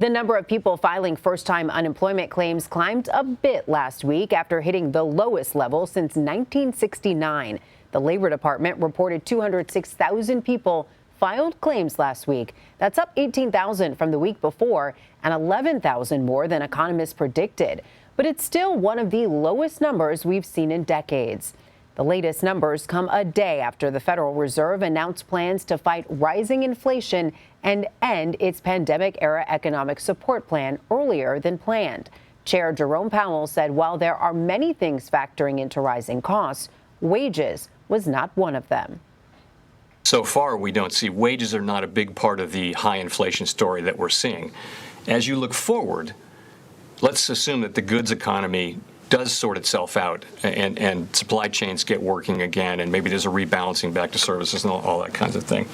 The number of people filing first-time unemployment claims climbed a bit last week after hitting the lowest level since 1969. The Labor Department reported 206,000 people filed claims last week. That's up 18,000 from the week before and 11,000 more than economists predicted. But it's still one of the lowest numbers we've seen in decades. The latest numbers come a day after the Federal Reserve announced plans to fight rising inflation and end its pandemic-era economic support plan earlier than planned. Chair Jerome Powell said while there are many things factoring into rising costs, wages was not one of them. So far, we don't see wages are not a big part of the high inflation story that we're seeing. As you look forward, let's assume that the goods economy does sort itself out and supply chains get working again, and maybe there's a rebalancing back to services and all that kinds of thing.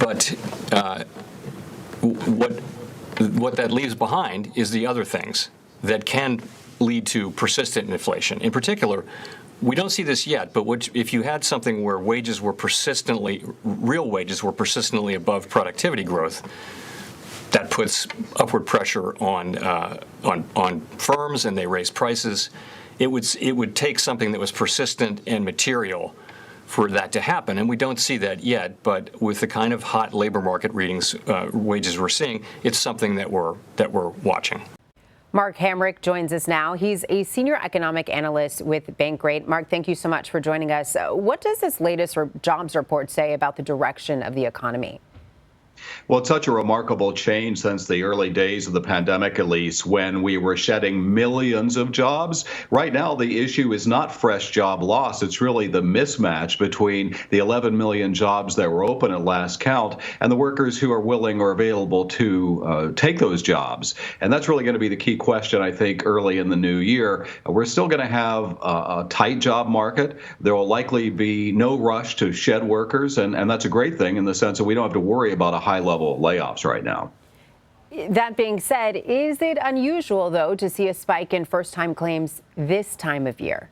What that leaves behind is the other things that can lead to persistent inflation. In particular, we don't see this yet, but if you had something where real wages were persistently above productivity growth, that puts upward pressure on firms, and they raise prices. It would take something that was persistent and material for that to happen, and we don't see that yet. But with the kind of hot labor market readings, wages we're seeing, it's something that we're watching. Mark Hamrick joins us now. He's a senior economic analyst with Bankrate. Mark, thank you so much for joining us. What does this latest jobs report say about the direction of the economy? Well, it's such a remarkable change since the early days of the pandemic, Elise, when we were shedding millions of jobs. Right now, the issue is not fresh job loss. It's really the mismatch between the 11 million jobs that were open at last count and the workers who are willing or available to take those jobs. And that's really going to be the key question, I think, early in the new year. We're still going to have a tight job market. There will likely be no rush to shed workers, and that's a great thing in the sense that we don't have to worry about a high-level layoffs right now. That being said, is it unusual, though, to see a spike in first-time claims this time of year?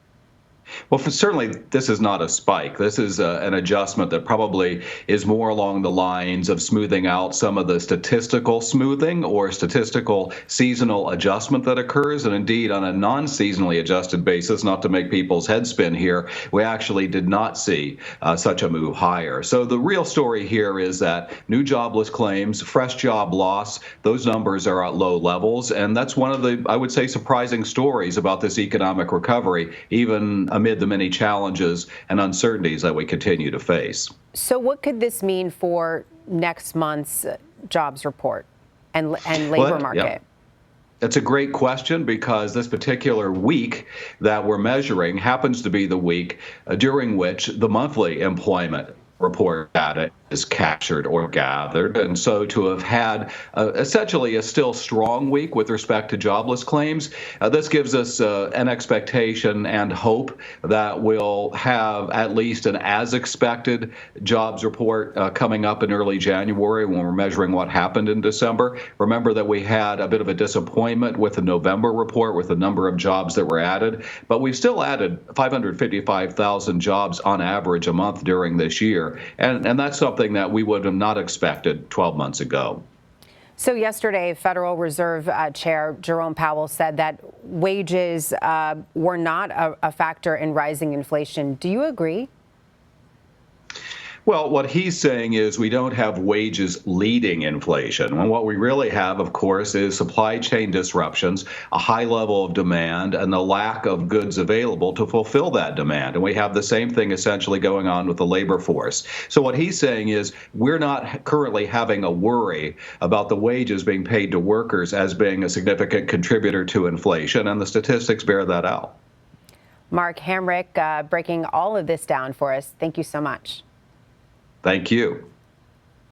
Well, certainly this is not a spike. This is an adjustment that probably is more along the lines of smoothing out some of the statistical smoothing or statistical seasonal adjustment that occurs. And indeed, on a non-seasonally adjusted basis, not to make people's heads spin here, we actually did not see such a move higher. So the real story here is that new jobless claims, fresh job loss, those numbers are at low levels. And that's one of the, I would say, surprising stories about this economic recovery, even amid the many challenges and uncertainties that we continue to face. So what could this mean for next month's jobs report and labor market? Yeah. That's a great question, because this particular week that we're measuring happens to be the week during which the monthly employment report data is captured or gathered. And so to have had essentially a still strong week with respect to jobless claims, this gives us an expectation and hope that we'll have at least an as expected jobs report coming up in early January when we're measuring what happened in December. Remember that we had a bit of a disappointment with the November report with the number of jobs that were added, but we've still added 555,000 jobs on average a month during this year. And that's something that we would have not expected 12 months ago. So yesterday, Federal Reserve Chair Jerome Powell said that wages were not a factor in rising inflation. Do you agree? Well, what he's saying is we don't have wages leading inflation. And what we really have, of course, is supply chain disruptions, a high level of demand, and the lack of goods available to fulfill that demand. And we have the same thing essentially going on with the labor force. So what he's saying is we're not currently having a worry about the wages being paid to workers as being a significant contributor to inflation, and the statistics bear that out. Mark Hamrick breaking all of this down for us. Thank you so much. Thank you.